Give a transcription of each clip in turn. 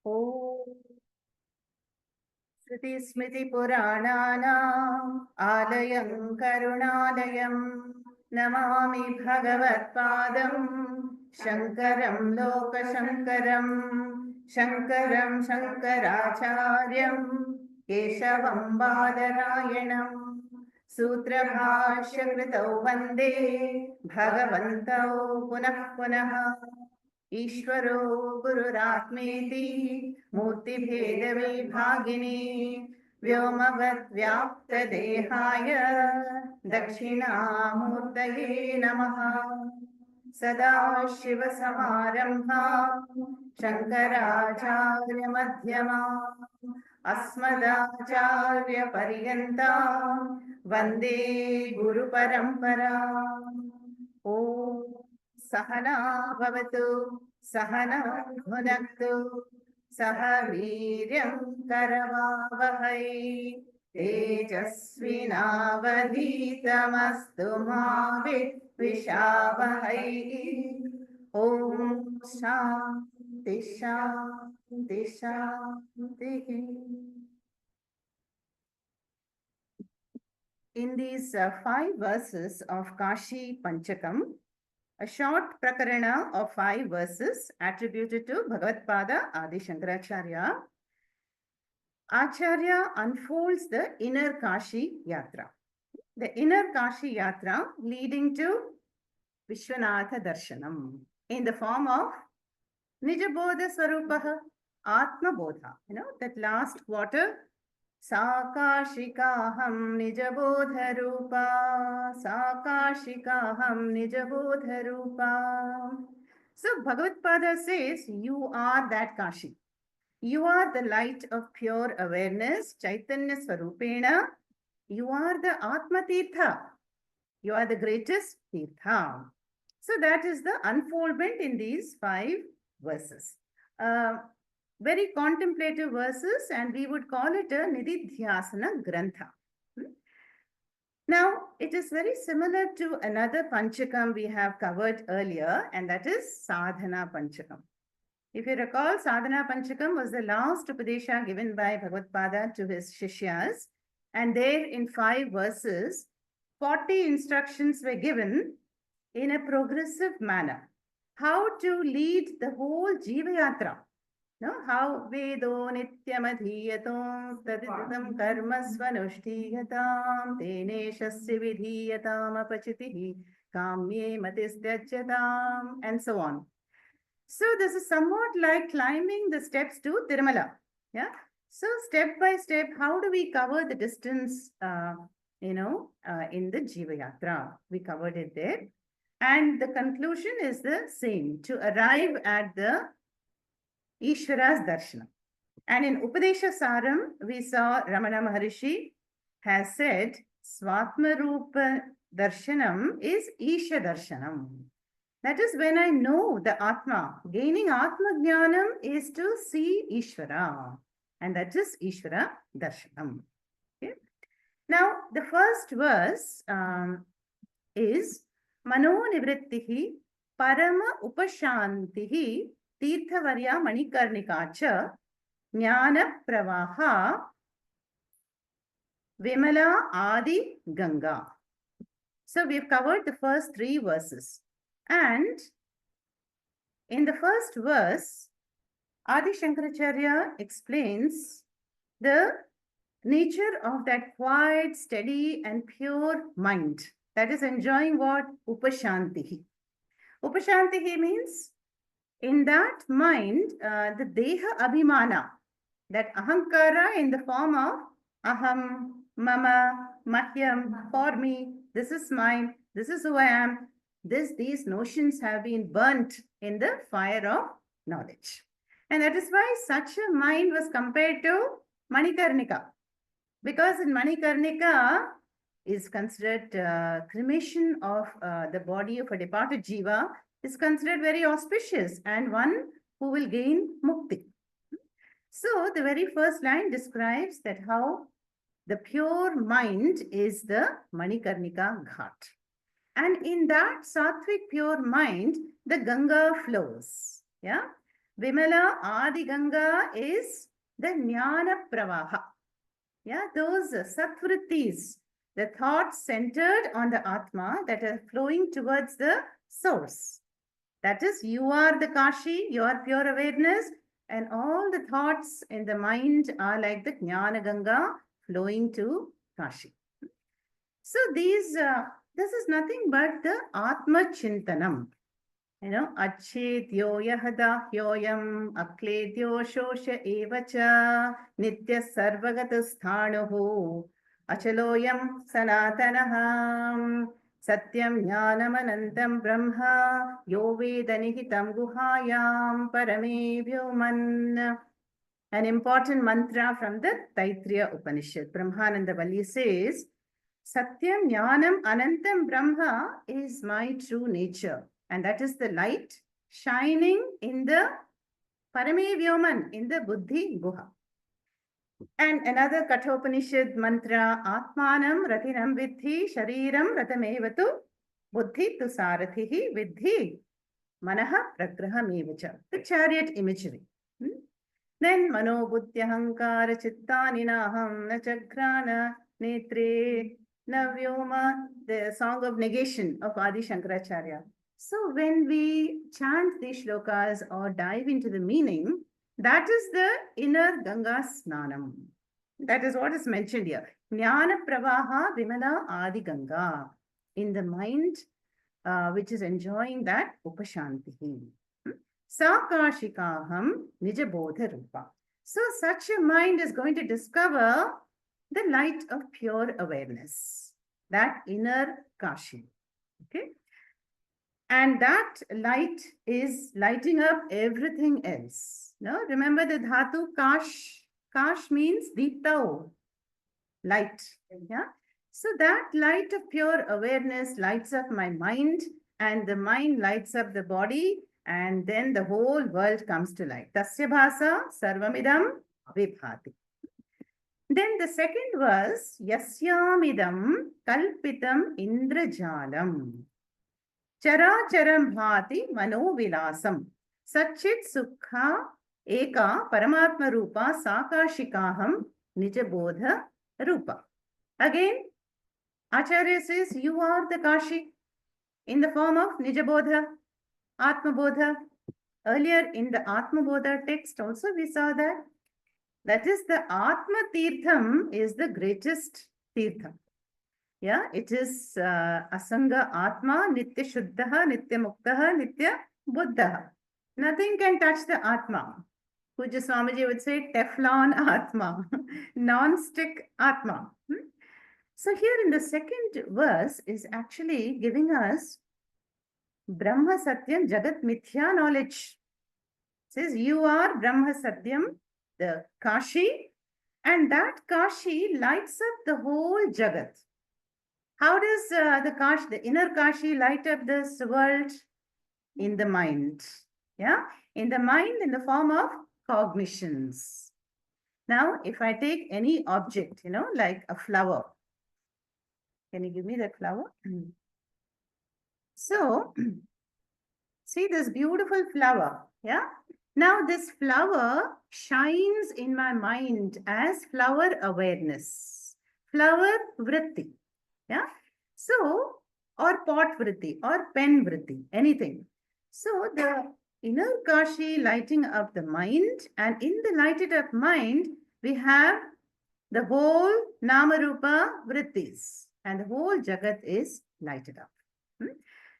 ॐ श्रुतिस्मृतिपुराणानाम् आलयं करुणालयं नमामि भगवत्पादं शङ्करं लोकशङ्करं शङ्करं शङ्कराचार्यं केशवं बादरायणम् सूत्रभाष्यकृतौ वन्दे भगवन्तौ पुनः पुनः ईश्वरो गुरुरात्मेति मूर्तिभेदविभागिनी व्योमवद्व्याप्तदेहाय दक्षिणामूर्तये नमः। सदाशिवसमारम्भां शङ्कराचार्यमध्यमाम् अस्मदाचार्यपर्यन्तां वन्दे गुरुपरम्पराम्। ॐ सहना भवतु सहनौ भुनक्तु सह वीर्यं करवावहै तेजस्विनावधीतमस्तु मा विद्विषावहै। ॐ शान्ति शान्ति शान्तिः। In these 5 verses of Kashi Panchakam, a short prakarana of 5 verses attributed to Bhagavad-pada Adi Shankaracharya, Acharya unfolds the inner Kashi Yatra. The inner Kashi Yatra leading to Vishwanatha Darshanam in the form of Nijabodha Swarupaha, Atma Bodha. You know, that last quarter, Sakashikaham Nijabodha Rupa, Sakashikaham Nijabodha Rupa. So Bhagavad-pada says, you are that Kashi. You are the light of pure awareness, Chaitanya Swarupena. You are the Atma Tirtha. You are the greatest Tirtha. So that is the unfoldment in these 5 verses. Very contemplative verses, and we would call it a Nididhyasana Grantha. Now, it is very similar to another Panchakam we have covered earlier, and that is Sadhana Panchakam. If you recall, Sadhana Panchakam was the last Upadesha given by Bhagavad-pada to his Shishyas, and there in 5 verses, 40 instructions were given in a progressive manner. How to lead the whole Jiva Yatra. No? How Vedo Nityamadhiyatam Taditam Karma Svanushthiyatam Teneshasya Vidhiyatam Apachitihi Kamye Matisdyajatam, and so on. So this is somewhat like climbing the steps to Tirumala. Yeah. So step by step, how do we cover the distance, in the Jiva Yatra? We covered it there. And the conclusion is the same, to arrive at the Ishvara's Darshana. And in Upadesha Saram, we saw Ramana Maharishi has said, Swatma Rupa Darshanam is Isha Darshanam. That is when I know the Atma. Gaining Atma Jnanam is to see Ishvara. And that is Ishvara Darshanam. Okay? Now, the first verse is Mano Nivrittihi Parama Upashantihi Tirthavarya Manikarnikacha Jnana Pravaha Vimala Adi Ganga. So we've covered the first 3 verses. And in the first verse, Adi Shankaracharya explains the nature of that quiet, steady, and pure mind that is enjoying what? Upashantihi. Upashantihi means in that mind, the Deha Abhimana, that Ahankara in the form of Aham, Mama, Mahyam, for me, this is mine, this is who I am. These notions have been burnt in the fire of knowledge. And that is why such a mind was compared to Manikarnika. Because in Manikarnika is considered cremation of the body of a departed jiva is considered very auspicious and one who will gain mukti. So the very first line describes that how the pure mind is the Manikarnika Ghat. And in that sattvic pure mind, the Ganga flows. Yeah. Vimala Adi Ganga is the Jnana Pravaha. Yeah, those satvrittis, the thoughts centered on the Atma that are flowing towards the source. That is, you are the Kashi, you are pure awareness, and all the thoughts in the mind are like the Jnana Ganga flowing to Kashi. So this is nothing but the Atma Chintanam. Achedyo yahada hyoyam akledyo shosha evacha nitya sarvagatasthanahu achaloyam sanatanaham satyam jnanamanantam brahma yo vedanihitam guhayam parame vyuman. An important mantra from the Taittiriya Upanishad. Brahmananda Valli says, Satyam Jnanam Anantam Brahma is my true nature. And that is the light shining in the Parame Vyoman, in the Buddhi Guha. And another Kathopanishad mantra, Atmanam Ratinam Vidhi Shariram Ratamevatu Buddhi tu Sarathihi Vidhi Manaha Pragrahamevacha. The chariot imagery. Then Mano Buddhyahankara Chittani Naham Nachakrana Netre Navyoma, the song of negation of Adi Shankaracharya. So when we chant these shlokas or dive into the meaning, that is the inner Ganga Snanam. That is what is mentioned here. Jnana Pravaha Vimala Adi Ganga. In the mind, which is enjoying that Upashantihi. Sakashikaham Nijabodha Rupa. So such a mind is going to discover the light of pure awareness, that inner Kashi. Okay? And that light is lighting up everything else. No? Remember the dhatu Kash. Kash means Deeptao, light. Yeah? So that light of pure awareness lights up my mind, and the mind lights up the body, and then the whole world comes to light. Tasya bhasa sarvamidam vibhati. Then the second verse, Yasyamidam kalpitam indrajalam. Characharam bhati manovilasam. Satchit sukha eka paramatma rupa sakashikaham nijabodha rupa. Again, Acharya says, you are the Kashi in the form of Nijabodha, Atmabodha. Earlier in the Atmabodha text also we saw that. That is the Atma Tirtham is the greatest Tirtham. Yeah, it is Asanga Atma, Nitya Shuddhaha, Nitya Muktaha, Nitya Buddhaha. Nothing can touch the Atma. Puja Swamiji would say Teflon Atma, non-stick Atma. So here in the second verse is actually giving us Brahma Satyam Jagat Mithya knowledge. It says you are Brahma Satyam, the Kashi, and that Kashi lights up the whole Jagat. How does the inner Kashi light up this world? In the mind. Yeah, in the mind in the form of cognitions. Now, if I take any object, like a flower. Can you give me that flower? So, see this beautiful flower, yeah? Now this flower shines in my mind as flower awareness, flower vritti, yeah? So, or pot vritti, or pen vritti, anything. So, the inner Kashi lighting up the mind, and in the lighted up mind, we have the whole Namarupa vrittis. And the whole Jagat is lighted up.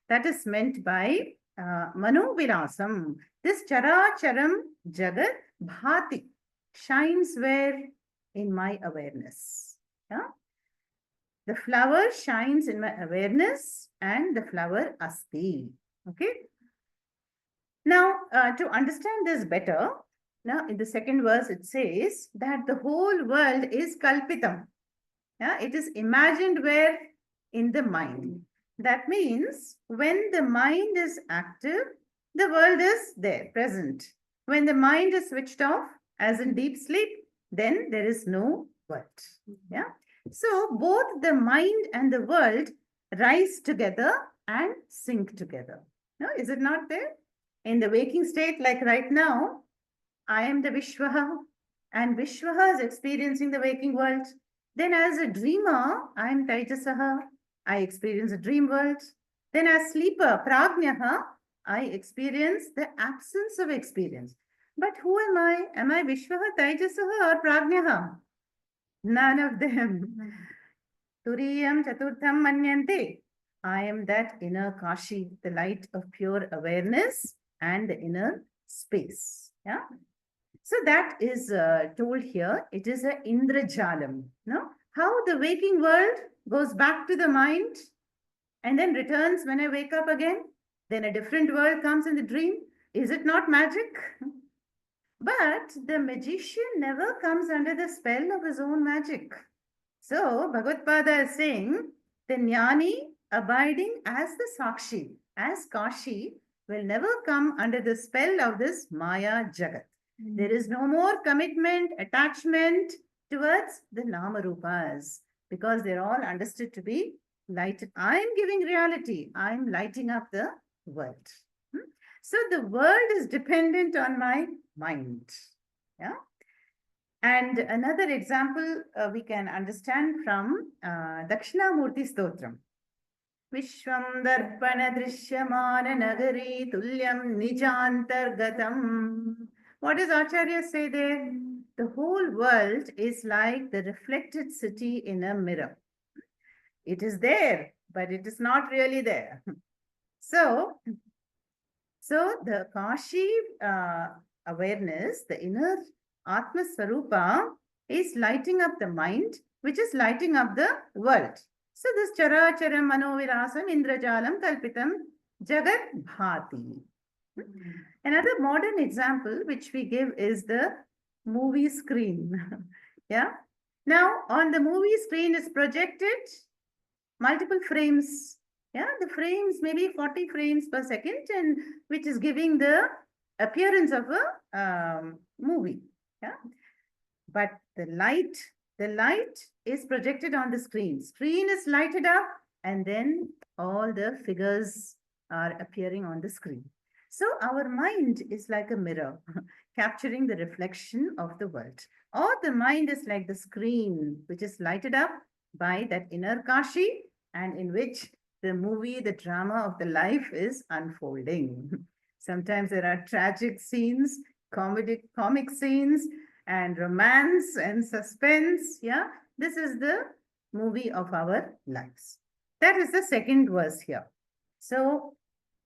That is meant by Mano Vilasam. This Characharam Jagat Bhati shines where? In my awareness. Yeah? The flower shines in my awareness, and the flower Asti. Okay? Now, to understand this better, now in the second verse it says that the whole world is Kalpitam. Yeah, it is imagined where? In the mind. That means when the mind is active, the world is there, present. When the mind is switched off, as in deep sleep, then there is no world. Yeah. So both the mind and the world rise together and sink together. No, is it not there? In the waking state, like right now, I am the Vishwaha, and Vishwaha is experiencing the waking world. Then, as a dreamer, I am Taijasaha, I experience a dream world. Then, as sleeper, Pragnyaha, I experience the absence of experience. But who am I? Am I Vishwaha, Taijasaha, or Pragnyaha? None of them. Turiyam Chaturtham Manyante. I am that inner Kashi, the light of pure awareness and the inner space. Yeah. So that is told here. It is a Indrajalam. No? How the waking world goes back to the mind and then returns when I wake up again. Then a different world comes in the dream. Is it not magic? But the magician never comes under the spell of his own magic. So Bhagavad is saying the Jnani abiding as the Sakshi, as Kashi, will never come under the spell of this Maya Jagat. There is no more commitment, attachment towards the Namarupas because they're all understood to be light. I'm giving reality. I'm lighting up the world. So the world is dependent on my mind. Yeah. And another example we can understand from Dakshinamurti Stotram. Vishwam darpana drishyamana nagari tulyam nijantargatam. What does Acharya say there? The whole world is like the reflected city in a mirror. It is there, but it is not really there. So the Kashi awareness, the inner Atma Swarupa, is lighting up the mind, which is lighting up the world. So this Chara Chara Manovirasam Indrajalam Kalpitam Jagat Bhati. Another modern example which we give is the movie screen. Yeah. Now on the movie screen is projected multiple frames. Yeah, the frames maybe 40 frames per second, and which is giving the appearance of a movie. Yeah, but the light is projected on the screen. Screen is lighted up, and then all the figures are appearing on the screen. So our mind is like a mirror, capturing the reflection of the world. Or the mind is like the screen, which is lighted up by that inner Kashi, and in which the movie, the drama of the life is unfolding. Sometimes there are tragic scenes, comic scenes, and romance and suspense. Yeah, this is the movie of our lives. That is the second verse here. So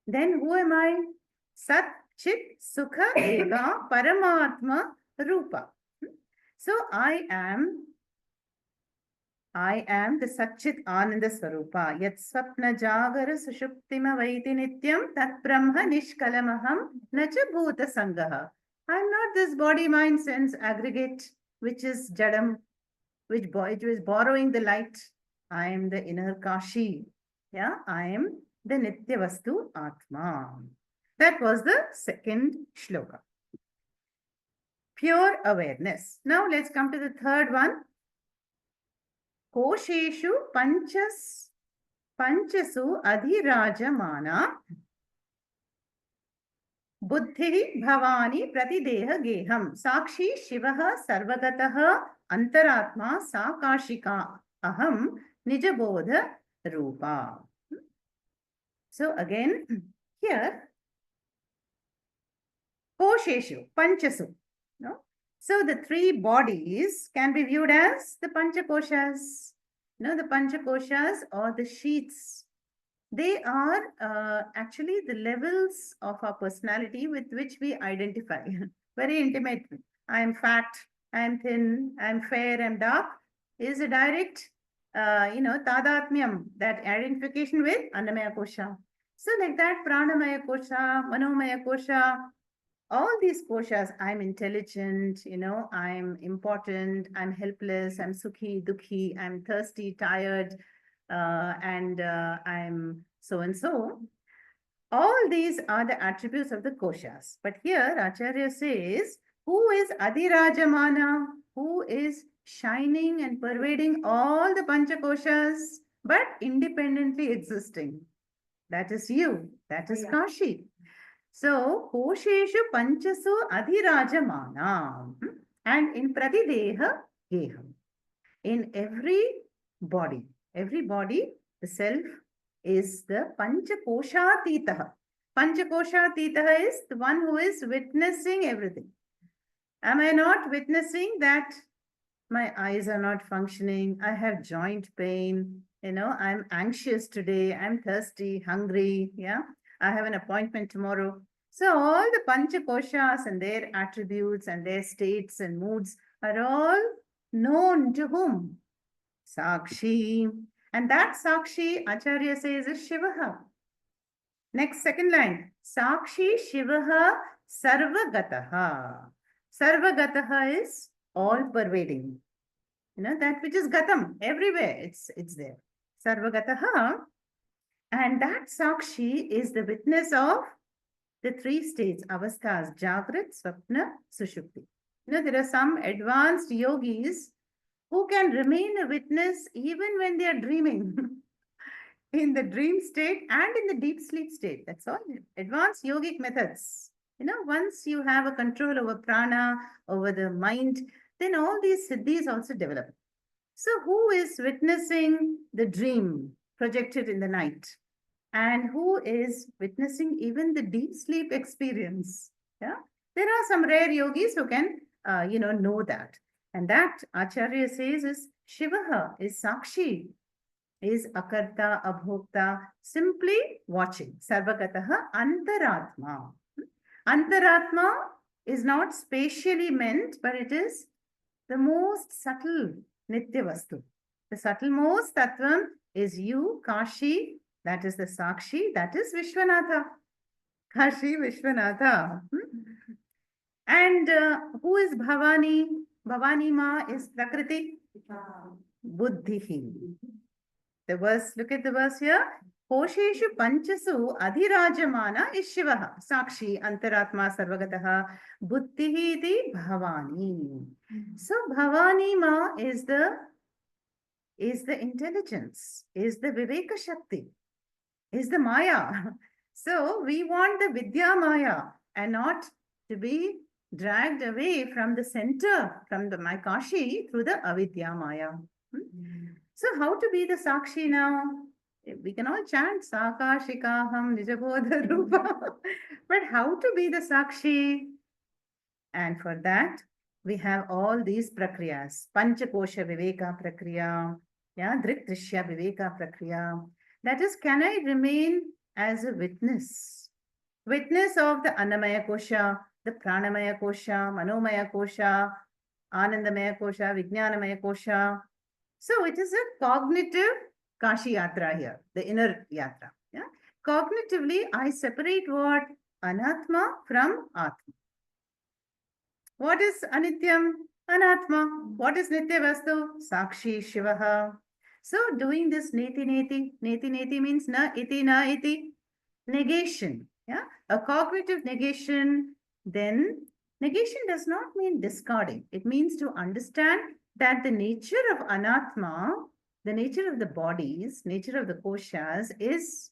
then who am I? Sat Chit Sukha Eka Paramatma Rupa. So I am the Satchit Ananda Swarupa. Yat Swapna Jagara Sushuptima Vaiti Nityam Tat Brahma Nishkalamaham Nacha Bhuta Sangaha. I'm not this body, mind, sense aggregate, which is Jadam, which is borrowing the light. I am the inner Kashi. Yeah, I am the Nitya Vastu Atma. That was the second shloka. Pure awareness. Now let's come to the third one. Kosheshu panchasu adhirajamana buddhi bhavani pratideha geham sakshi shivaha sarvagataha antaratma sakashika aham nijabodha rupa. So again, here, kosheshu, panchasu. No? So the three bodies can be viewed as the Panchakoshas. No, the Panchakoshas or the sheets. They are actually the levels of our personality with which we identify. Very intimate. I am fat, I am thin, I am fair, I am dark. Is a direct, tadatmyam, that identification with Annamaya Kosha. So like that, Pranamaya Kosha, Manomaya Kosha, all these koshas, I'm intelligent, I'm important, I'm helpless, I'm sukhi, dukhi, I'm thirsty, tired, and I'm so and so. All these are the attributes of the koshas. But here Acharya says, who is Adhirajamana? Who is shining and pervading all the panchakoshas, but independently existing? That is you. That is Kashi. So, kosheshu panchasu adhirajamana. And in pratideha geham. In every body, the self is the panchakoshatitaha. Panchakoshatitaha is the one who is witnessing everything. Am I not witnessing that my eyes are not functioning? I have joint pain. I'm anxious today. I'm thirsty, hungry. Yeah. I have an appointment tomorrow. So all the panchakoshas and their attributes and their states and moods are all known to whom? Sakshi. And that Sakshi, Acharya says, is Shivaha. Next, second line. Sakshi Shivaha Sarvagataha. Sarvagataha is all pervading. That which is Gatam, everywhere, it's there. Sarvagataha. And that Sakshi is the witness of the three states, avasthas, Jagrat, Swapna, Sushupti. There are some advanced yogis who can remain a witness even when they are dreaming. In the dream state and in the deep sleep state. That's all. Advanced yogic methods. Once you have a control over prana, over the mind, then all these siddhis also develop. So who is witnessing the dream projected in the night? And who is witnessing even the deep sleep experience? Yeah. There are some rare yogis who can, know that. And that Acharya says is Shivaha, is Sakshi, is Akarta, Abhokta, simply watching. Sarvagataha Antaratma. Antaratma is not spatially meant, but it is the most subtle Nitya Vastu. The subtlemost Tattvam is you, Kashi, that is the Sakshi, that is Vishwanatha. Kashi Vishwanatha. And who is Bhavani? Bhavani Ma is Prakriti. Buddhihi. The verse, look at the verse here. Kosheshu panchasu adhirajamana is Shivaha. Sakshi antaratma sarvagataha buddhihi iti bhavani. So Bhavani Ma is the intelligence, is the Viveka Shakti, is the Maya. So we want the Vidya Maya and not to be dragged away from the center, from the my Kashi through the Avidya Maya. So how to be the Sakshi now? We can all chant Sakashikaham Nijabodha Rupa. But how to be the Sakshi? And for that, we have all these prakriyas. Panchakosha Viveka Prakriya. Yeah, Drik Drishya Viveka Prakriya. That is, can I remain as a witness? Witness of the Annamaya Kosha, the Pranamaya Kosha, Manomaya Kosha, Anandamaya Kosha, Vijnanamaya Kosha. So it is a cognitive Kashi Yatra here, the inner Yatra. Yeah? Cognitively, I separate what? Anatma from Atma. What is Anityam? Anatma. What is Nitya Vastu? Sakshi Shivaha. So doing this neti neti, neti neti means na iti, negation. Yeah, a cognitive negation. Then negation does not mean discarding. It means to understand that the nature of anatma, the nature of the bodies, nature of the koshas is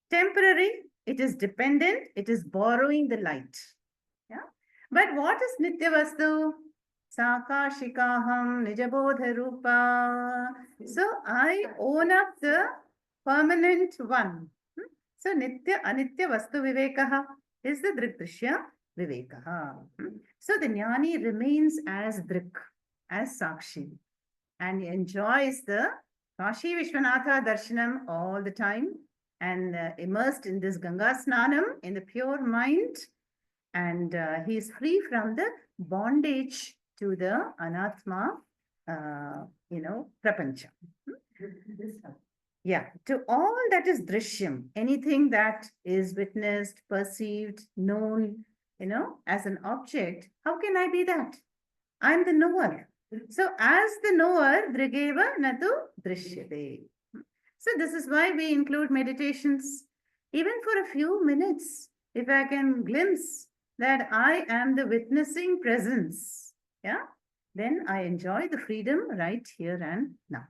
temporary, it is dependent, it is borrowing the light. Yeah. But what is Nitya Vastu? Sakashikaham Nijabodha Rupa. So I own up the permanent one. So Nitya Anitya Vastu Vivekaha is the Drikdrishya Vivekaha. So the Jnani remains as Drik, as Sakshi, and enjoys the Kashi Vishwanatha Darshanam all the time, and immersed in this Ganga Snanam in the pure mind, and he is free from the bondage to the Anatma, Prapancha. Yeah, to all that is Drishyam, anything that is witnessed, perceived, known, as an object, how can I be that? I'm the knower. So as the knower, Drigeva Natu Drishyate. So this is why we include meditations. Even for a few minutes, if I can glimpse that I am the witnessing presence, yeah, then I enjoy the freedom right here and now.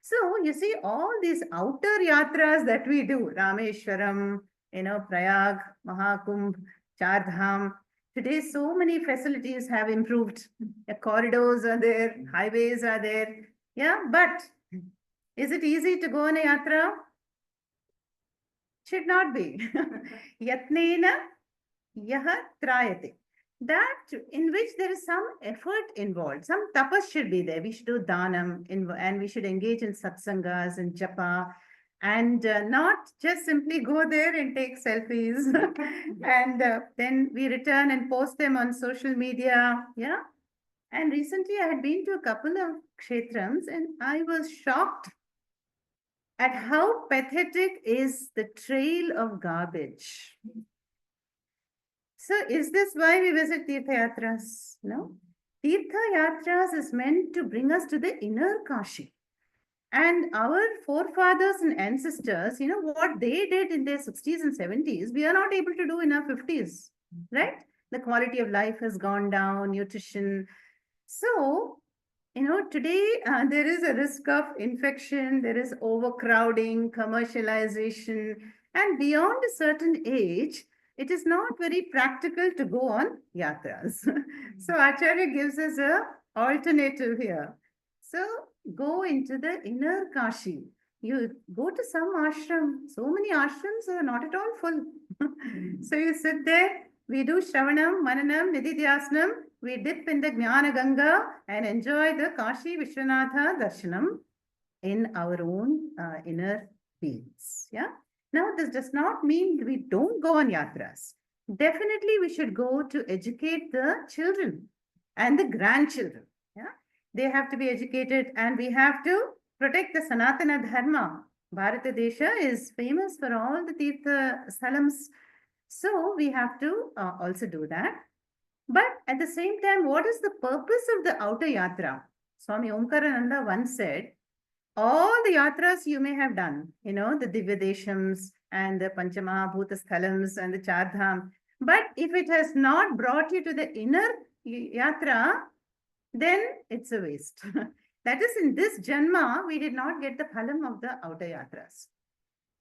So you see all these outer yatras that we do, Rameshwaram, Prayag, Mahakumbh, Chardham. Today, so many facilities have improved. The corridors are there, highways are there. Yeah, but is it easy to go on a yatra? Should not be. Yatnena yaha trayate. That in which there is some effort involved, some tapas should be there. We should do dhanam and we should engage in satsangas and japa and not just simply go there and take selfies and then we return and post them on social media. Yeah. And recently I had been to a couple of kshetrams and I was shocked at how pathetic is the trail of garbage. So is this why we visit Tirtha Yatras? No. Tirtha Yatras is meant to bring us to the inner Kashi. And our forefathers and ancestors, what they did in their 60s and 70s, we are not able to do in our 50s, right? The quality of life has gone down, nutrition. So, today there is a risk of infection, there is overcrowding, commercialization, and beyond a certain age, it is not very practical to go on yatras. So Acharya gives us a alternative here. So go into the inner Kashi. You go to some ashram. So many ashrams are not at all full. So you sit there, we do Shravanam, Mananam, Nididhyasnam, we dip in the Jnana Ganga and enjoy the Kashi Vishwanatha Darshanam in our own inner beings. Yeah. Now, this does not mean we don't go on yatras. Definitely, we should go to educate the children and the grandchildren. Yeah. They have to be educated and we have to protect the Sanatana Dharma. Bharata Desha is famous for all the Tirtha Sthalams. So we have to also do that. But at the same time, what is the purpose of the outer yatra? Swami Omkarananda once said, all the yatras you may have done, the Divyadeshams and the Panchamahabhuta Sthalams and the Chardham. But if it has not brought you to the inner yatra, then it's a waste. That is, in this Janma, we did not get the phalam of the outer yatras.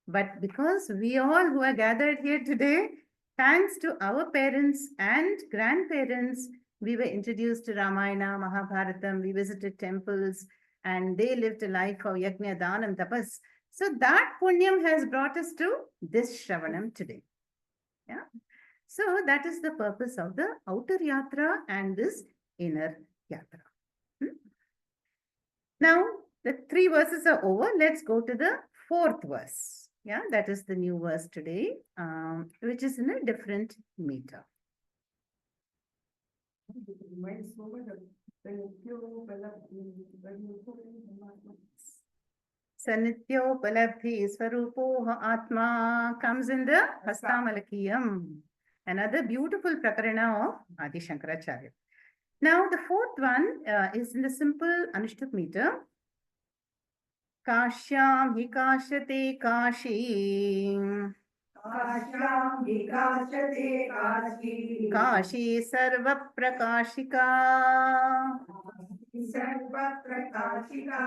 But because we all who are gathered here today, thanks to our parents and grandparents, we were introduced to Ramayana, Mahabharatam, we visited temples, and they lived a life of yajna, dhanam, tapas. So that punyam has brought us to this Shravanam today. Yeah. So that is the purpose of the outer yatra and this inner yatra. Now, the 3 verses are over. Let's go to the 4th verse. Yeah, that is the new verse today, which is in a different meter. Sanityo Swarupo Atma comes in the Hastamalakiyam, another beautiful prakarana of Adi Shankaracharya. Now, the 4th one is in the simple Anushtup meter. Kashyam hikashate kashi. Kashyam hikashate kashi. Kashi sarva prakashika. Sarva prakashika.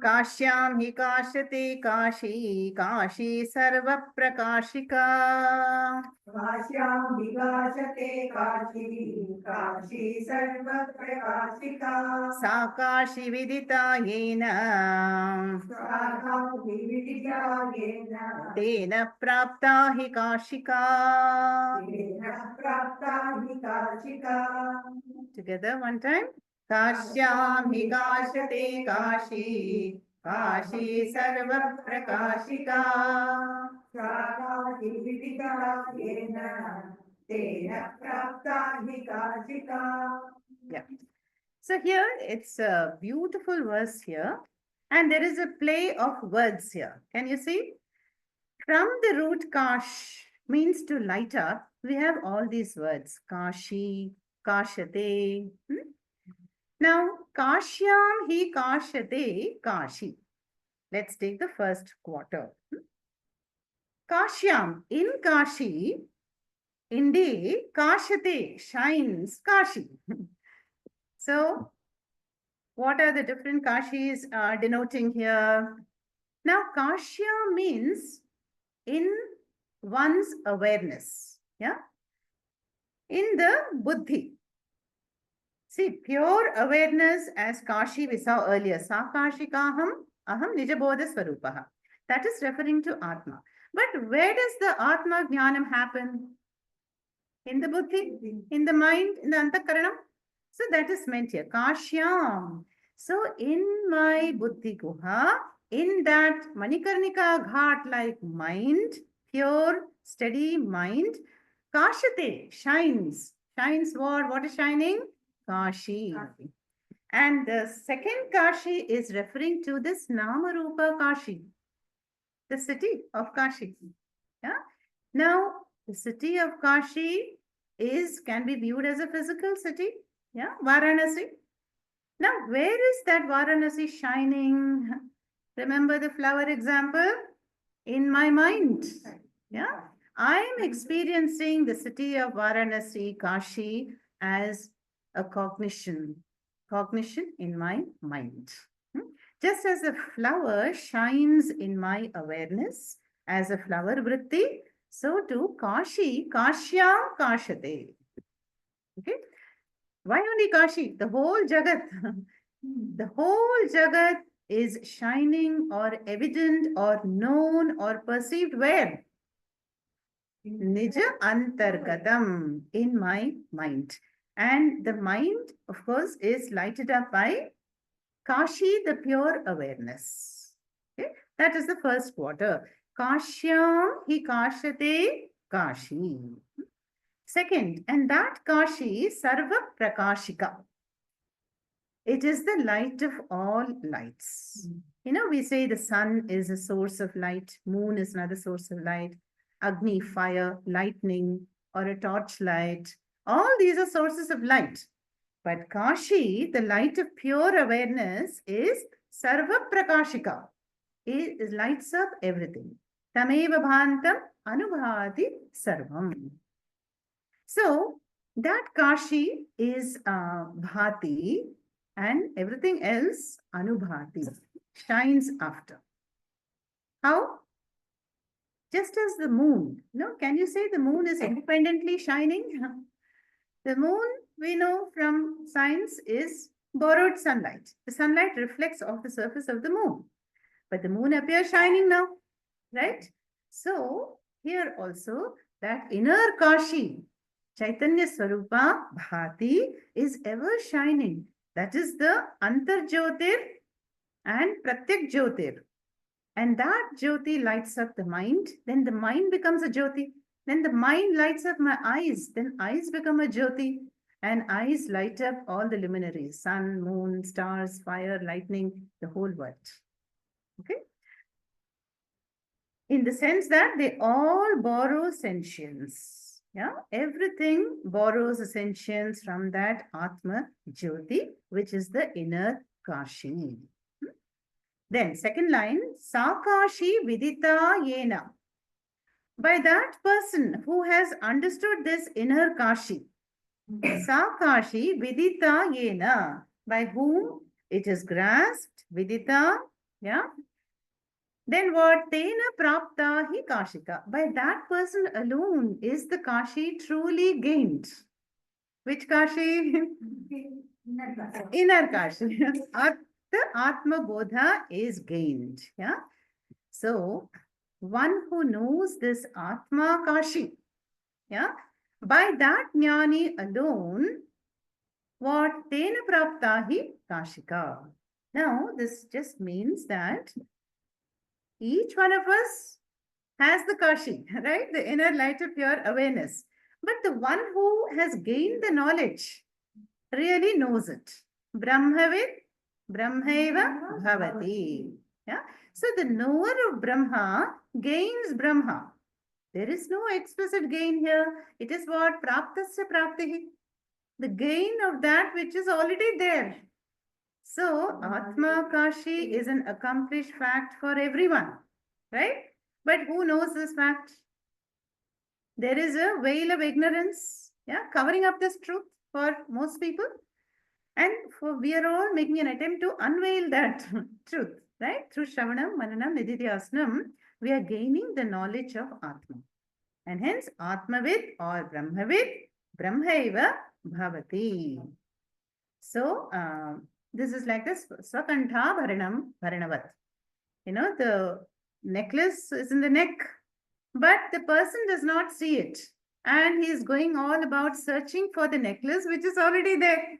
Kashyam hikashate kashi. Kashi sarva prakashika. Kashyam hikashate kashi. Kashi sarva prakashika. Sa kashi vidita yena. Kashi vidita yena. Tena prapta hi kashika. Tena prapta hi kashika. Together one time. Kashyam hi kashate kashi. Kashi sarva prakashika. Kashi vidita yena. Tena prapta hi kashika. Yeah. So here it's a beautiful verse here. And there is a play of words here. Can you see? From the root kash means to light up. We have all these words. Kashi, kashate. Now, kashyam hi kashate kashi. Let's take the first quarter. Kashyam, in Kashi, indeed, kashate, shines Kashi. So, what are the different Kashis denoting here? Now, Kashya means in one's awareness. Yeah. In the buddhi. See, pure awareness as Kashi we saw earlier. Sakashikaham aham nijabodha swarupaha. That is referring to Atma. But where does the Atma Jnanam happen? In the buddhi, in the mind, in the antakaranam. So that is meant here. Kashyam. So in my buddhi guha, in that Manikarnika Ghat like mind, pure, steady mind, Kashate shines. Shines what? What is shining? Kashi. And the second Kashi is referring to this Namarupa Kashi, the city of Kashi. Yeah. Now, the city of Kashi can be viewed as a physical city. Yeah, Varanasi. Now, where is that Varanasi shining? Remember the flower example? In my mind. Yeah, I am experiencing the city of Varanasi, Kashi, as a cognition in my mind. Just as a flower shines in my awareness as a flower vritti, so too Kashi, Kashyam Kashate. Okay. Why only Kashi? The whole Jagat. The whole Jagat is shining or evident or known or perceived where? Nija Antargatam, in my mind. And the mind, of course, is lighted up by Kashi, the pure awareness. Okay? That is the first quarter. Kashyam hi kashate Kashi. Second, and that Kashi, Sarva Prakashika. It is the light of all lights. You know, we say the sun is a source of light, moon is another source of light, Agni, fire, lightning, or a torchlight. All these are sources of light. But Kashi, the light of pure awareness, is Sarva Prakashika. It lights up everything. Tameva Bhantam Anubhati Sarvam. So, that Kashi is Bhati and everything else Anubhati, shines after. How? Just as the moon. No, can you say the moon is independently shining? The moon, we know from science, is borrowed sunlight. The sunlight reflects off the surface of the moon. But the moon appears shining now, right? So, here also, that inner Kashi, Chaitanya Swarupa Bhati, is ever shining. That is the Antar Jyotir and Pratyak Jyotir. And that Jyoti lights up the mind, then the mind becomes a Jyoti. Then the mind lights up my eyes, then eyes become a Jyoti. And eyes light up all the luminaries, sun, moon, stars, fire, lightning, the whole world. Okay? In the sense that they all borrow sentience. Yeah, everything borrows a sentience from that Atma Jyoti, which is the inner Kashi. Then second line, Sakashi Vidita Yena. By that person who has understood this inner Kashi, Sakashi Vidita Yena, by whom it is grasped, Vidita, yeah. Then what? Tena Prapta Hi Kashika. By that person alone is the Kashi truly gained. Which Kashi? Inner Kashi. The Atma Bodha is gained. Yeah. So, one who knows this Atma Kashi, yeah, by that Jnani alone, what? Tena Praptahi Kashika. Now, this just means that each one of us has the Kashi, right? The inner light of pure awareness. But the one who has gained the knowledge really knows it. Brahmavid, Brahmaiva Bhavati. Yeah. So the knower of Brahma gains Brahma. There is no explicit gain here. It is what? Praptasya Praptihi. The gain of that which is already there. So Atma Kashi is an accomplished fact for everyone. Right? But who knows this fact? There is a veil of ignorance, yeah, covering up this truth for most people. And we are all making an attempt to unveil that truth, right? Through Shravanam, Mananam, Nididhyasanam, we are gaining the knowledge of Atma. And hence Atmavid or Brahmavid, Brahmaiva Bhavati. So this is like this Swakantha Bharanam Bharanavat. You know, the necklace is in the neck, but the person does not see it. And he is going all about searching for the necklace, which is already there,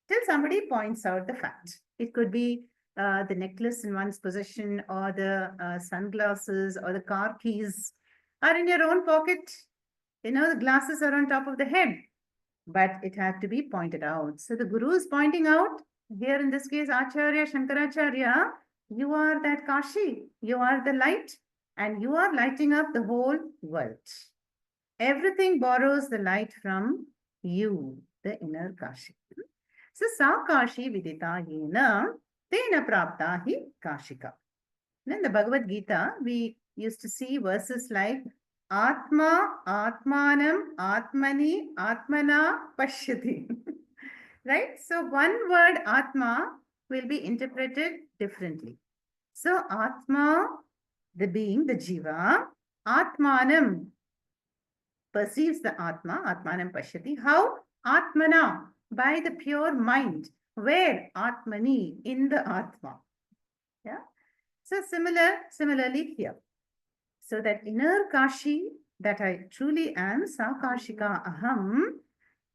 till somebody points out the fact. It could be the necklace in one's possession, or the sunglasses, or the car keys are in your own pocket. You know, the glasses are on top of the head, but it had to be pointed out. So the Guru is pointing out, here in this case, Acharya Shankaracharya, you are that Kashi, you are the light, and you are lighting up the whole world. Everything borrows the light from you, the inner Kashi. So sa Kashi vidita yena tena prapta hi Kashika. In the Bhagavad Gita, we used to see verses like Atma, Atmanam, Atmani, Atmana, Pashyati. Right? So one word Atma will be interpreted differently. So Atma, the being, the Jiva, Atmanam perceives the Atma, Atmanam Pashyati. How? Atmana, by the pure mind. Where? Atmani, in the Atma. Yeah. So similarly here. So that inner Kashi that I truly am, Sa Kashika Aham,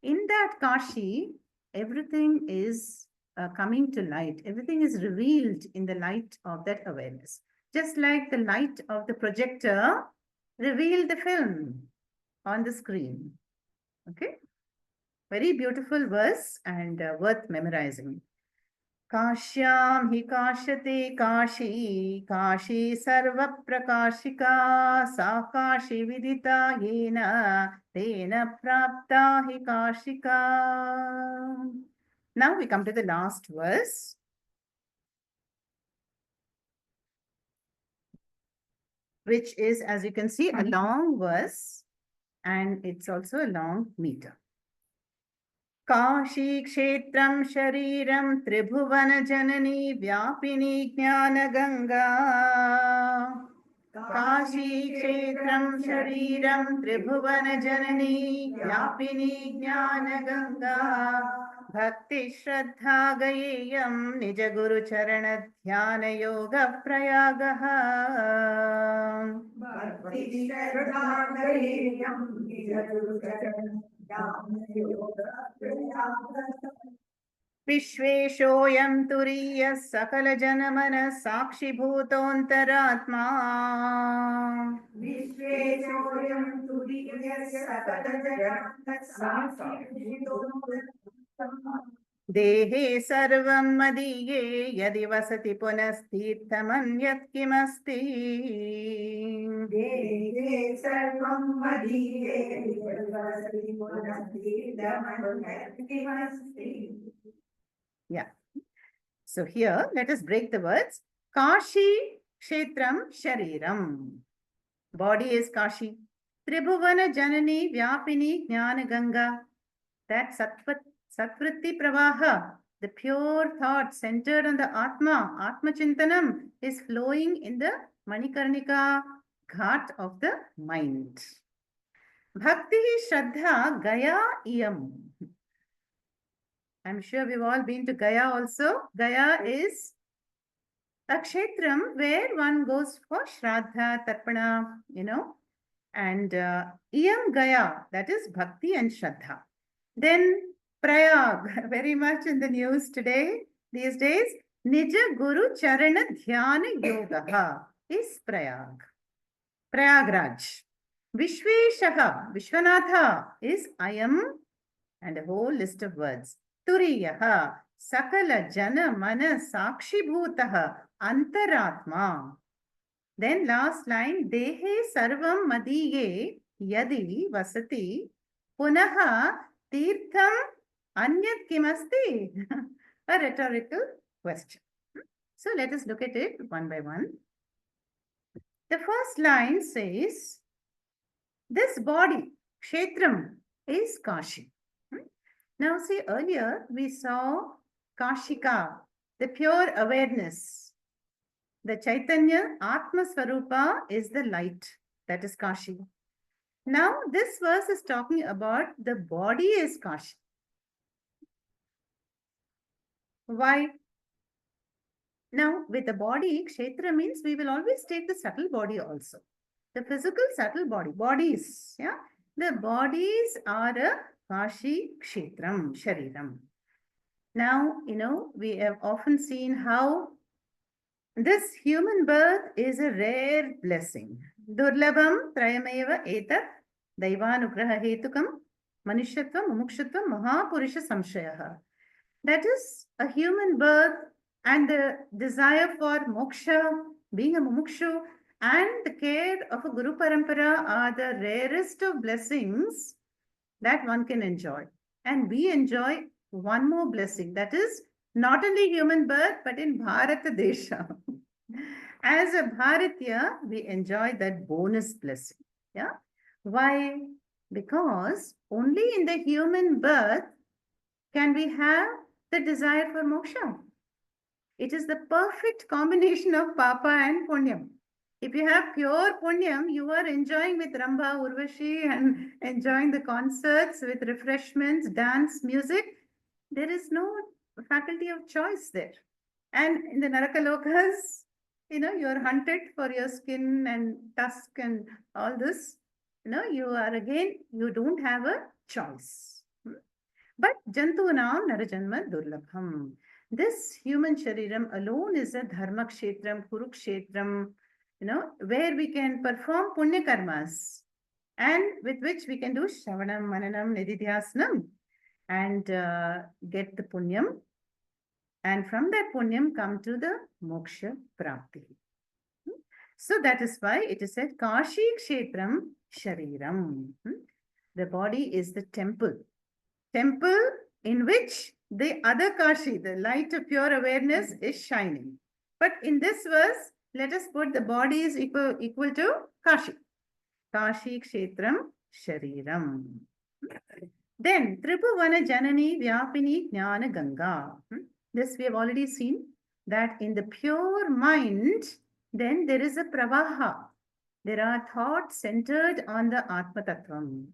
in that Kashi, everything is coming to light. Everything is revealed in the light of that awareness. Just like the light of the projector revealed the film on the screen. Okay. Very beautiful verse and worth memorizing. काश्यां हि काश्यते काशी काशी सर्वप्रकाशिका सा काशी विदिता येन तेन प्राप्ता हि Kashika. Now we come to the last verse. Which is, as you can see, a long verse, and it's also a long meter. Kashi क्षेत्रं शरीरं त्रिभुवन जननी व्यापिनी ज्ञान गंगा. काशी क्षेत्रं शरीरं त्रिभुवन जननी व्यापिनी ज्ञान गंगा. भक्ति श्रद्धा गयेयं निज गुरु चरण ध्यान योग प्रयागः. भक्ति श्रद्धा गयेयं निज गुरु चरण विश्वेशोऽयं तुरीयः सकल जनमन साक्षिभूतोऽन्तरात्मा. विश्वेशोऽयं तुरीयः सकल जनमन साक्षिभूतोऽन्तरात्मा. देहे सर्वं मदीये यदि वसति पुनस्तीर्थमन्यत् किमस्ति. देहे सर्वं मदीये यदि वसति पुनस्तीर्थमन्यत् किमस्ति. Yeah. So here, let us break the words. Kashi Kshetram Shariram. Body is Kashi. Tribhuvana Janani Vyapini Jnana Ganga. That Satvritti Pravaha, the pure thought centered on the Atma, Atma Chintanam, is flowing in the Manikarnika ghat of the mind. Bhakti Shraddha Gaya Iyam. I'm sure we've all been to Gaya also. Gaya is a kshetram where one goes for Shraddha, Tarpana, you know. And Iyam Gaya, that is Bhakti and Shraddha. Then Prayag, very much in the news today, these days, Nija Guru Charana Dhyana Yogaha is Prayag. Prayagraj. Vishveshaha, Vishwanatha is Ayam, and a whole list of words. Turiyaha, Sakala Jana Mana Sakshi Bhutaha, Antaratma. Then last line, Dehe Sarvam Madiye Yadi Vasati Punaha Tirtham Anyat Kimasti. A rhetorical question. So let us look at it one by one. The first line says, this body, Kshetram, is Kashi. Now see, earlier we saw Kashika, the pure awareness. The Chaitanya, Atma Swarupa is the light, that is Kashi. Now, this verse is talking about the body is Kashi. Why? Now, with the body, Kshetra means we will always take the subtle body also. The physical subtle body, bodies, yeah. The bodies are a Kashi Kshetram, Shariram. Now, we have often seen how this human birth is a rare blessing. Durlabham trayameva etat daivanugraha hetukam manushyatvam mumukshutvam mahapurusha samshayaha. That is a human birth and the desire for moksha, being a mumukshu, and the care of a Guru Parampara are the rarest of blessings that one can enjoy. And we enjoy one more blessing, that is not only human birth, but in Bharata Desha. As a Bharatiya, we enjoy that bonus blessing. Yeah. Why? Because only in the human birth can we have the desire for moksha. It is the perfect combination of papa and punyam. If you have pure punyam, you are enjoying with Ramba, Urvashi and enjoying the concerts with refreshments, dance, music. There is no faculty of choice there. And in the Narakalokas, you are hunted for your skin and tusk and all this. You don't have a choice. But Jantunam Narajanma Durlabham. This human shariram alone is a dharma kshetram, kurukshetram, where we can perform punya karmas and with which we can do shravanam, mananam, nididhyasnam and get the punyam. And from that punyam come to the moksha prapti. So that is why it is said Kashi kshetram shariram. The body is the temple. Temple in which the other Kashi, the light of pure awareness, is shining. But in this verse, let us put the body is equal to Kashi. Kashi Kshetram Shariram. Then Tribhuvana Janani Vyapini Jnana Ganga. This we have already seen that in the pure mind, then there is a pravaha. There are thoughts centered on the Atma Tattvam.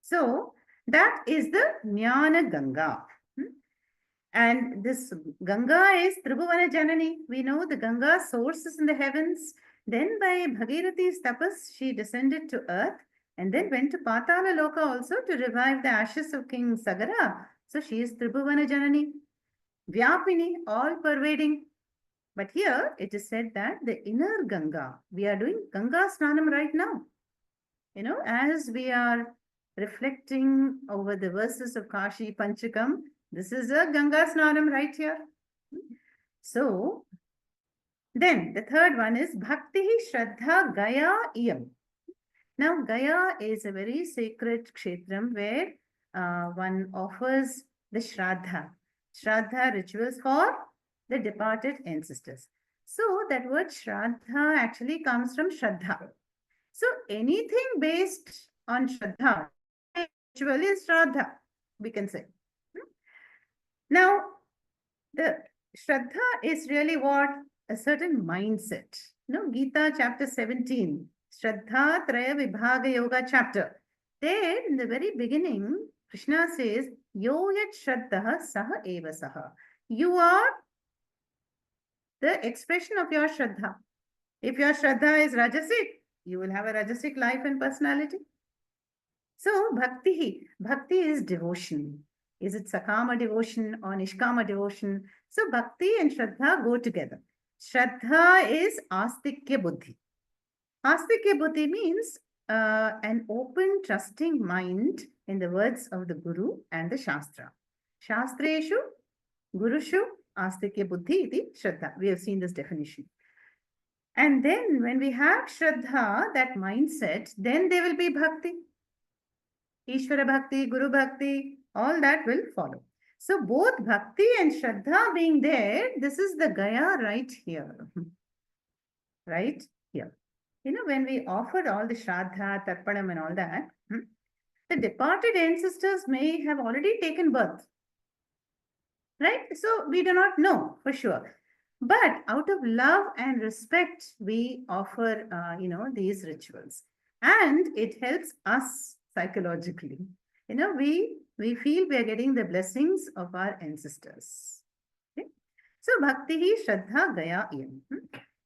So that is the Jnana Ganga. And this Ganga is Tribhuvana Janani. We know the Ganga source is in the heavens. Then by Bhagirati's tapas, she descended to earth and then went to Patala Loka also to revive the ashes of King Sagara. So she is Tribhuvana Janani. Vyapini, all pervading. But here it is said that the inner Ganga, we are doing Ganga Snanam right now. As we are reflecting over the verses of Kashi Panchakam, this is a Ganga Snanam right here. So, then the third one is Bhakti Shraddha Gaya Iyam. Now, Gaya is a very sacred kshetram where one offers the Shraddha rituals for the departed ancestors. So, that word Shraddha actually comes from Shraddha. So, anything based on Shraddha, ritual is Shraddha, we can say. Now, the Shraddha is really what? A certain mindset. Gita chapter 17, Shraddha Traya Vibhaga Yoga chapter. There, in the very beginning, Krishna says, Yo yat Shraddha saha eva saha. You are the expression of your Shraddha. If your Shraddha is Rajasic, you will have a Rajasic life and personality. So, Bhakti is devotion. Is it Sakama devotion or Nishkama devotion? So, Bhakti and Shraddha go together. Shraddha is Astikya Buddhi. Astikya Buddhi means an open, trusting mind in the words of the Guru and the Shastra. Shastreshu, Gurushu, Astikya Buddhi iti Shraddha. We have seen this definition. And then when we have Shraddha, that mindset, then there will be Bhakti. Ishvara Bhakti, Guru Bhakti, all that will follow. So both Bhakti and Shraddha being there, this is the Gaya right here. Right here. When we offered all the Shraddha, Tarpanam and all that, the departed ancestors may have already taken birth. Right? So we do not know for sure. But out of love and respect, we offer, these rituals, and it helps us psychologically. We feel we are getting the blessings of our ancestors. Okay? So bhakti hi shraddha gaya iyam.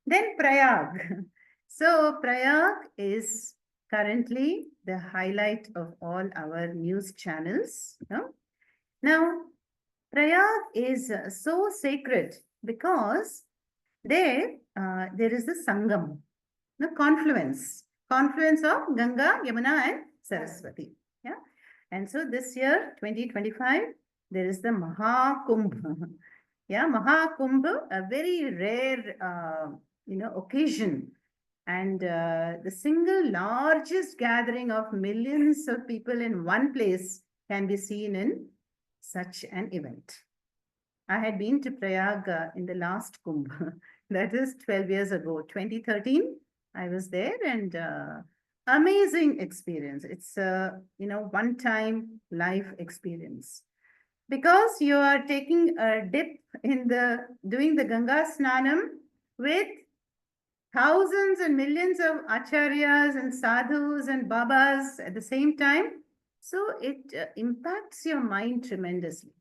Then Prayag. So Prayag is currently the highlight of all our news channels. Now, Prayag is so sacred because there is the Sangam, the confluence of Ganga, Yamuna, and Saraswati. Yeah, and so this year, 2025, there is the Mahakumbh. Yeah, Mahakumbh, a very rare, occasion, and the single largest gathering of millions of people in one place can be seen in such an event. I had been to Prayag in the last Kumbh, that is 12 years ago, 2013. I was there, and amazing experience. It's a one-time life experience because you are taking a dip in doing the Ganga Snanam with thousands and millions of acharyas and sadhus and babas at the same time. So it impacts your mind tremendously.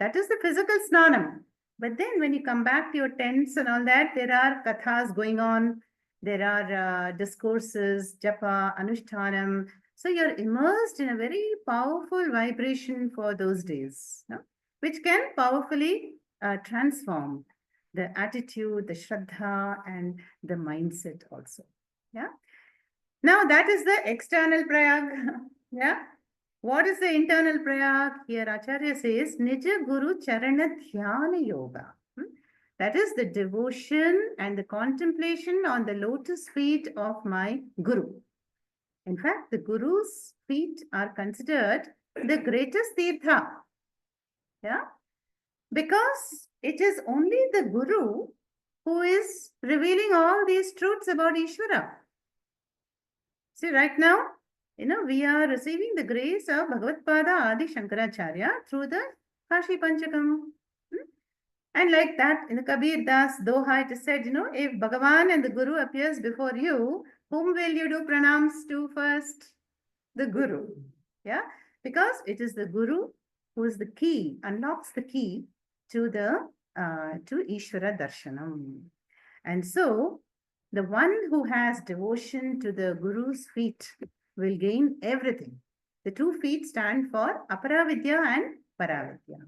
That is the physical snanam. But then when you come back to your tents and all that, there are kathas going on. There are discourses, japa, anushtanam. So you're immersed in a very powerful vibration for those days, which can powerfully transform the attitude, the shraddha, and the mindset also. Yeah. Now that is the external prayag. Yeah. What is the internal prayag? Here Acharya says, Nija Guru Charana Dhyana Yoga. That is the devotion and the contemplation on the lotus feet of my Guru. In fact, the Guru's feet are considered the greatest tirtha. Yeah? Because it is only the Guru who is revealing all these truths about Ishvara. See, right now, we are receiving the grace of Bhagavad Pada Adi Shankaracharya through the Kashi Panchakam. And like that, in the Kabir Das Doha, it is said, if Bhagavan and the Guru appears before you, whom will you do pranams to first? The Guru. Yeah, because it is the Guru who is the key, unlocks the key to to Ishvara Darshanam. And so, the one who has devotion to the Guru's feet will gain everything. The 2 feet stand for Aparavidya and Paravidya.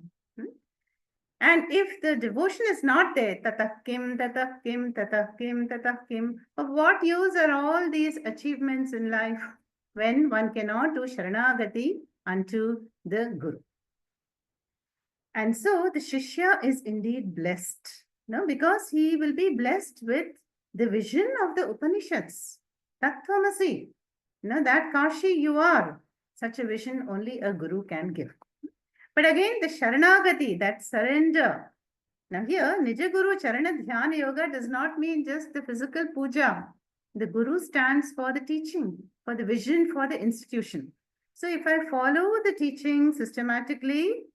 And if the devotion is not there, tatah kim, tatah kim, tatah kim, tatah kim, of what use are all these achievements in life when one cannot do Sharanagati unto the Guru? And so the Shishya is indeed blessed, because he will be blessed with the vision of the Upanishads. Tattvamasi, that Kashi you are. Such a vision only a Guru can give. But again, the Sharanagati, that surrender. Now here, Nija Guru Charana Dhyana Yoga does not mean just the physical puja. The Guru stands for the teaching, for the vision, for the institution. So if I follow the teaching systematically,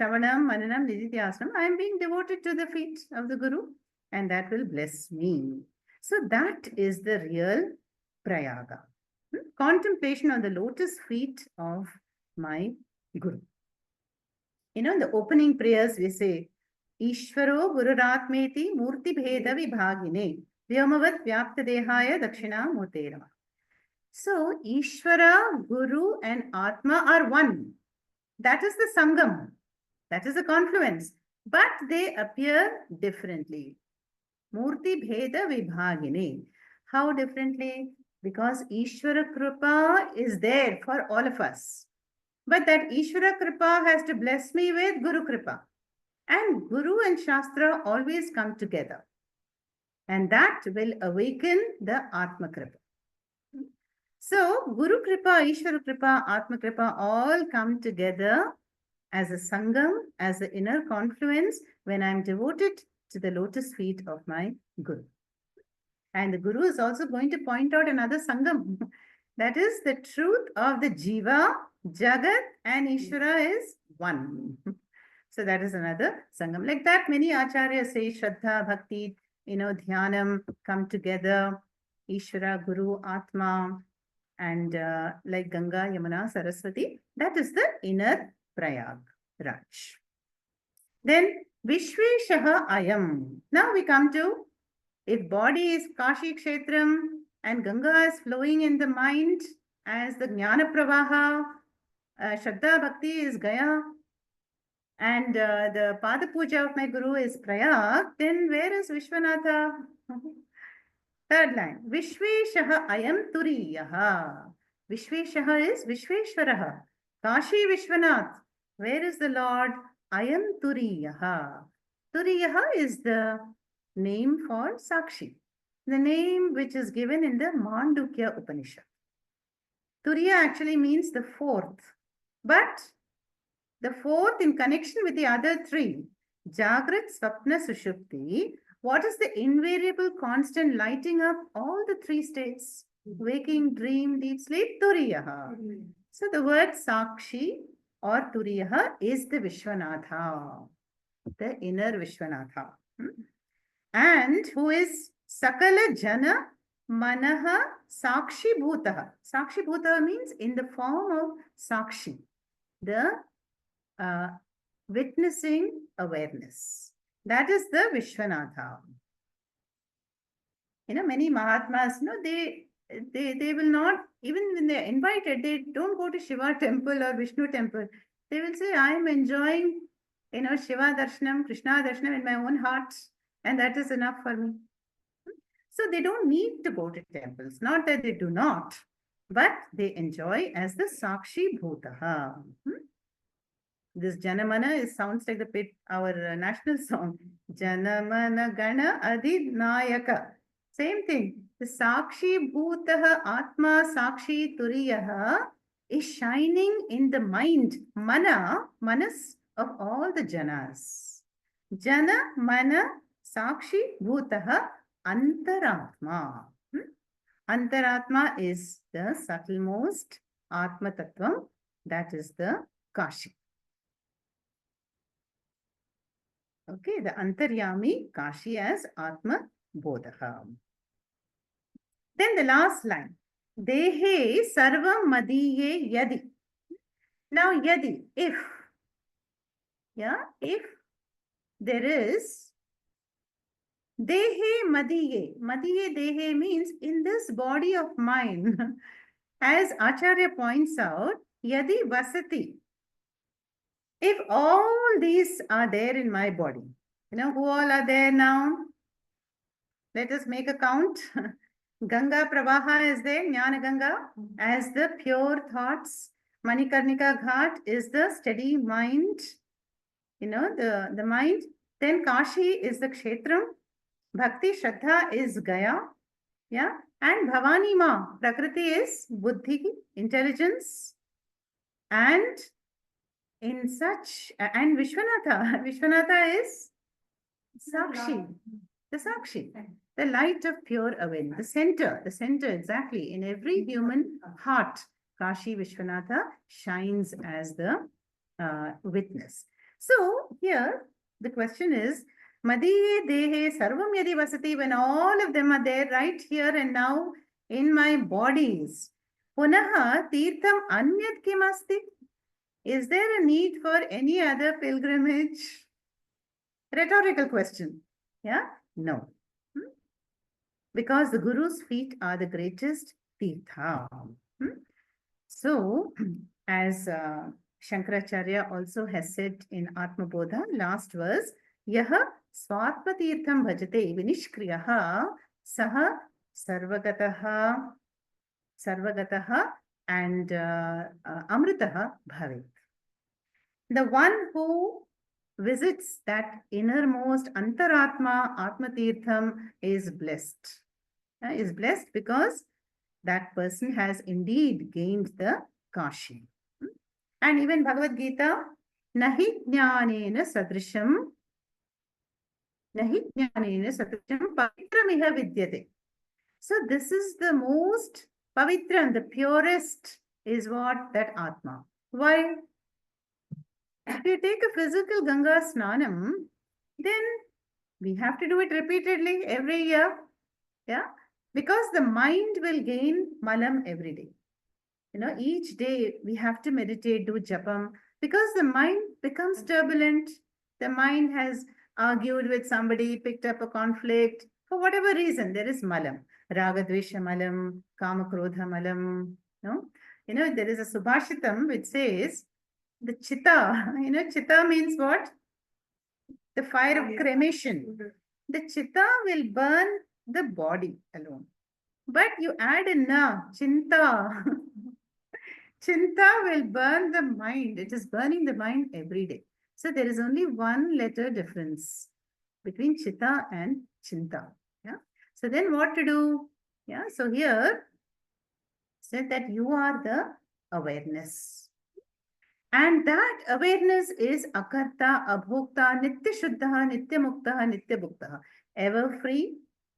Shravanam, Mananam, Nididhyasana, I am being devoted to the feet of the Guru, and that will bless me. So that is the real Prayaga. Contemplation on the lotus feet of my Guru. In the opening prayers, we say, Ishvaro Gururatmeti Murti Bheda Vibhagine Vyamavat Vyapta Dehaya Dakshina Murtera. So, Ishvara, Guru, and Atma are one. That is the Sangam. That is the confluence. But they appear differently. Murti Bheda Vibhagine. How differently? Because Ishvara Kripa is there for all of us. But that Ishvara Kripa has to bless me with Guru Kripa. And Guru and Shastra always come together. And that will awaken the Atma Kripa. So, Guru Kripa, Ishvara Kripa, Atma Kripa all come together as a Sangam, as the inner confluence when I am devoted to the lotus feet of my Guru. And the Guru is also going to point out another Sangam. That is the truth of the Jiva, Jagat, and Ishvara is one. So that is another Sangam. Like that, many acharyas say Shraddha, Bhakti, Dhyanam come together, Ishvara, Guru, Atma, and like Ganga, Yamuna, Saraswati. That is the inner Prayag, Raj. Then Vishveshaha Ayam. Now we come to, if body is Kashi Kshetram and Ganga is flowing in the mind as the Jnana Pravaha, Shraddha Bhakti is Gaya, and the Pada Puja of my Guru is Prayag, then where is Vishwanatha? Third line, Vishveshaha Ayam Turiyaha. Vishveshaha is Vishveshwaraha. Kashi Vishwanath. Where is the Lord? Ayam Turiyaha. Turiyaha is the name for Sakshi, the name which is given in the Mandukya Upanishad. Turiya actually means the fourth, but the fourth in connection with the other three, Jagrat, Swapna, Sushupti, what is the invariable constant lighting up all the three states? Waking, dream, deep sleep, Turiyaha. So the word Sakshi or Turiyaha is the Vishwanatha, the inner Vishwanatha. And who is Sakala Jana Manaha Sakshi Bhutaha. Sakshi Bhutaha means in the form of Sakshi, the witnessing awareness. That is the Vishwanatha. Many Mahatmas, they will not, even when they're invited, they don't go to Shiva temple or Vishnu temple. They will say, I am enjoying, Shiva Darshanam, Krishna Darshanam in my own heart, and that is enough for me. So they don't need to go to temples. Not that they do not, but they enjoy as the Sakshi Bhutaha. This Janamana sounds like our national song. Janamana Gana Adinayaka. Same thing. The Sakshi Bhutaha Atma Sakshi Turiyaha is shining in the mind, manas of all the Janas. Jana, Mana, Sakshi Bhutaha Antaratma. Antaratma is the subtlemost Atma Tattvam. That is the Kashi. Okay, the Antaryami Kashi as Atma Bodha. Then the last line, Dehe Sarvam Madiye Yadi. Now, Yadi, if there is Dehe Madiye. Madiye Dehe means in this body of mine, as Acharya points out, Yadi Vasati. If all these are there in my body, who all are there now? Let us make a count. Ganga Pravaha is there, Jnana Ganga, as the pure thoughts. Manikarnika Ghat is the steady mind, the mind. Then Kashi is the Kshetram. Bhakti Shraddha is Gaya. Yeah. And Bhavani Ma, Prakriti is Buddhi, intelligence. And in such, and Vishwanatha is Sakshi, the Sakshi, the light of pure awareness, the center exactly in every human heart. Kashi Vishwanatha shines as the witness. So here the question is, Madiye Dehe Sarvam Yadi Vasati, when all of them are there right here and now in my bodies, Punaha Tirtham Anyat Kimasti. Is there a need for any other pilgrimage? Rhetorical question. Yeah? No. Because the Guru's feet are the greatest tirtha. So, as Shankaracharya also has said in Atma Bodha, last verse, Yaha Swatma Tirtham Bhajate Vinishkriyaha Saha Sarvagataha and Amritaha Bhavet. The one who visits that innermost Antaratma, Atma Tirtham is blessed. Is blessed because that person has indeed gained the Kashi. And even Bhagavad Gita, Nahi Jnanena Sadrisham Pavitramiha Vidyate. So this is the most Pavitram, the purest is what? That Atma. Why? If you take a physical Ganga Snanam, then we have to do it repeatedly every year. Yeah, because the mind will gain malam every day. Each day we have to meditate, do japam, because the mind becomes turbulent. The mind has argued with somebody, picked up a conflict. For whatever reason, there is malam. Raga dvesha malam, kama krodha malam. No? There is a subhashitam which says, the chitta, chitta means what? The fire of cremation. The chitta will burn the body alone. But you add a na, chinta. Chinta will burn the mind. It is burning the mind every day. So there is only one letter difference between chitta and chinta. Yeah. So then what to do? Yeah. So here said that you are the awareness. And that awareness is akarta, abhokta, nitya shuddha, nitya mukta, nitya bhukta. Ever free,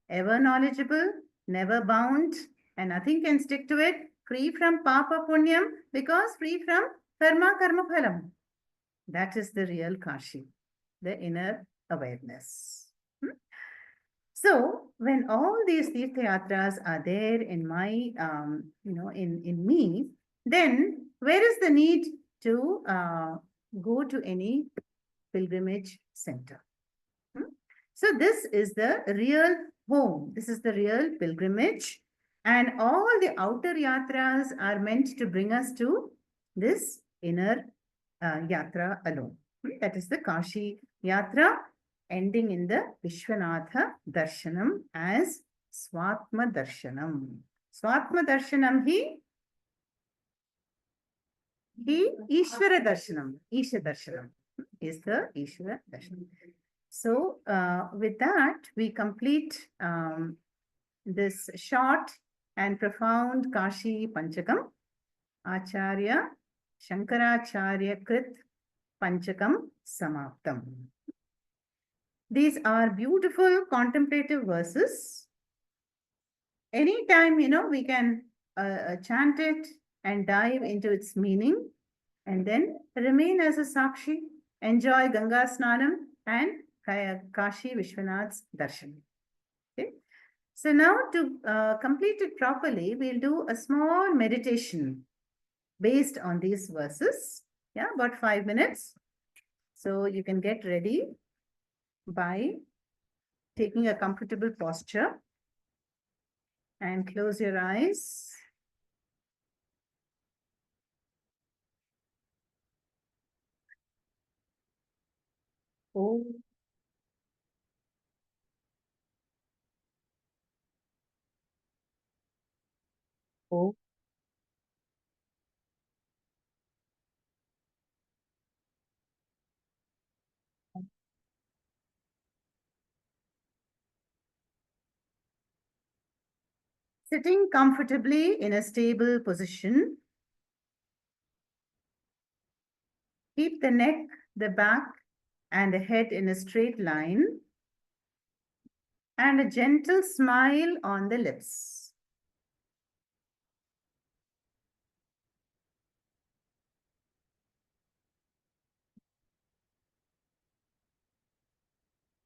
ever knowledgeable, never bound, and nothing can stick to it. Free from papa punyam, because free from karma karma phalam. That is the real Kashi, the inner awareness. So when all these Tirtha Yatras are there in my, in me, then where is the need to go to any pilgrimage center? So this is the real home. This is the real pilgrimage. And all the outer yatras are meant to bring us to this inner yatra alone. That is the Kashi yatra, ending in the Vishwanatha Darshanam as Swatma Darshanam. Swatma Darshanam he Ishvara Darshanam. Isha Darshanam is the Ishvara Darshanam. So with that, we complete this short and profound Kashi Panchakam. Acharya Shankaracharya Krit Panchakam Samaptam. These are beautiful contemplative verses. Anytime, we can chant it and dive into its meaning and then remain as a Sakshi, enjoy Ganga Snanam and Kashi Vishwanath's Darshan. Okay. So now to complete it properly, we'll do a small meditation based on these verses. Yeah, about 5 minutes. So you can get ready by taking a comfortable posture and close your eyes. Oh. Oh. Sitting comfortably in a stable position. Keep the neck, the back, and the head in a straight line, and a gentle smile on the lips.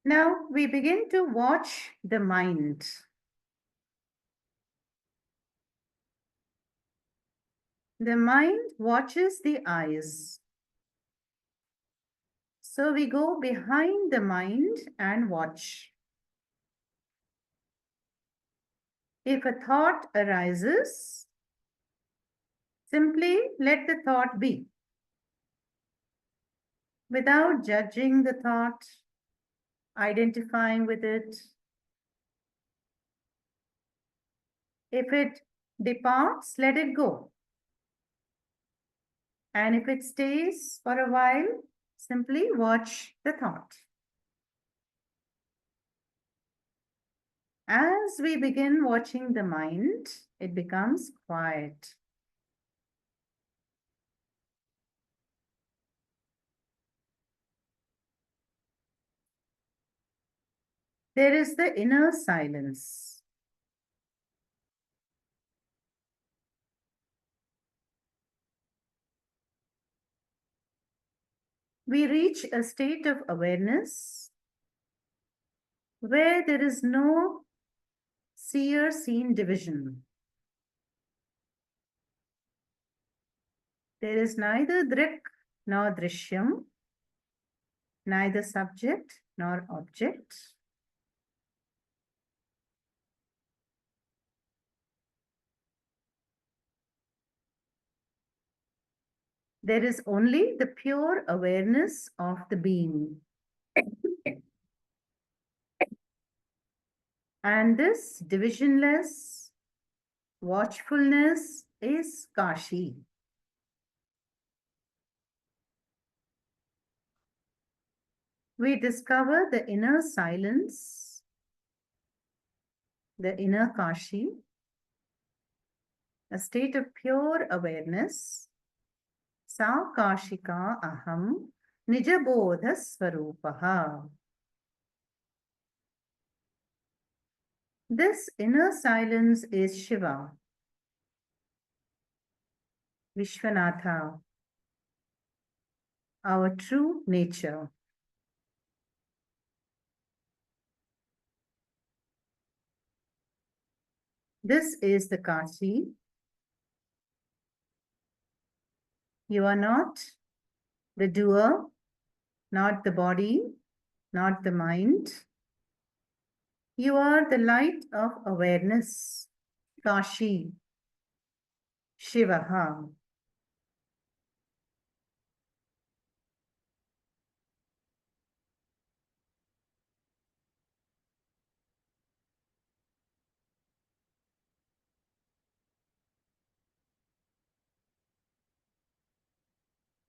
Now we begin to watch the mind. The mind watches the eyes. So we go behind the mind and watch. If a thought arises, simply let the thought be, without judging the thought, identifying with it. If it departs, let it go. And if it stays for a while, simply watch the thought. As we begin watching the mind, it becomes quiet. There is the inner silence. we reach a state of awareness where there is no seer-seen division. There is neither drik nor drishyam, neither subject nor object. There is only the pure awareness of the being. And this divisionless watchfulness is Kashi. We discover the inner silence, the inner Kashi, a state of pure awareness. Sa Kashika aham nijabodha swarupaha. This inner silence is Shiva, Vishwanatha, our true nature. This is the Kashi. You are not the doer, not the body, not the mind. You are the light of awareness, Kashi, Shivaha.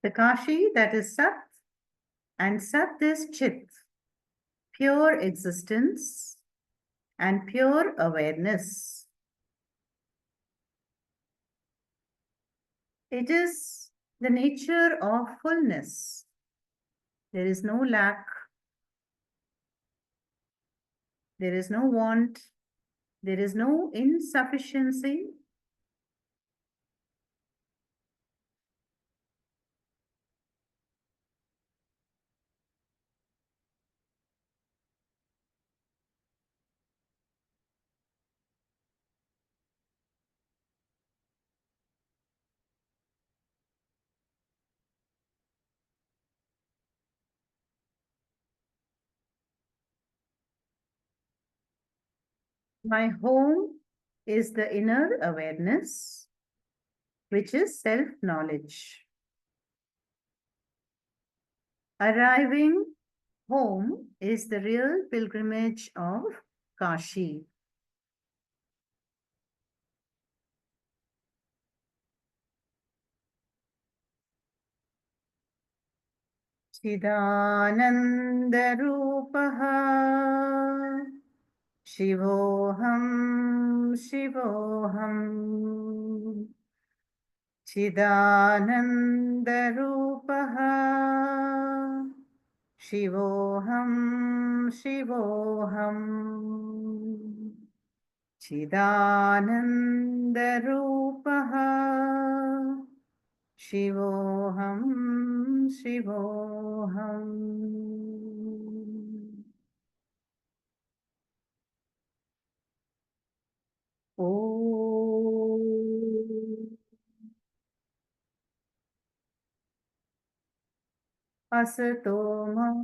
The Kashi that is Sat, and Sat is Chit, pure existence and pure awareness. It is the nature of fullness. There is no lack. There is no want. There is no insufficiency. My home is the inner awareness, which is self-knowledge. Arriving home is the real pilgrimage of Kashi. Chidanandarupaha Shivoham Shivoham Chidanandarupaha Shivoham Shivoham Chidanandarupaha Shivoham Shivoham. Om Asato Ma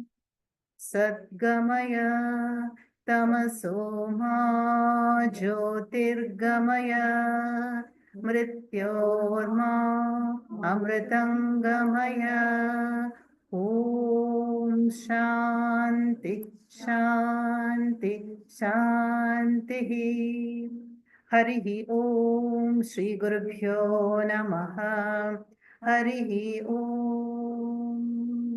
Sadgamaya Tamaso Ma Jyotirgamaya Mrityorma Amritangamaya. Om Shanti Shanti Shanti. Harihi Om Shri Gurubhyo Namaha. Harihi Om.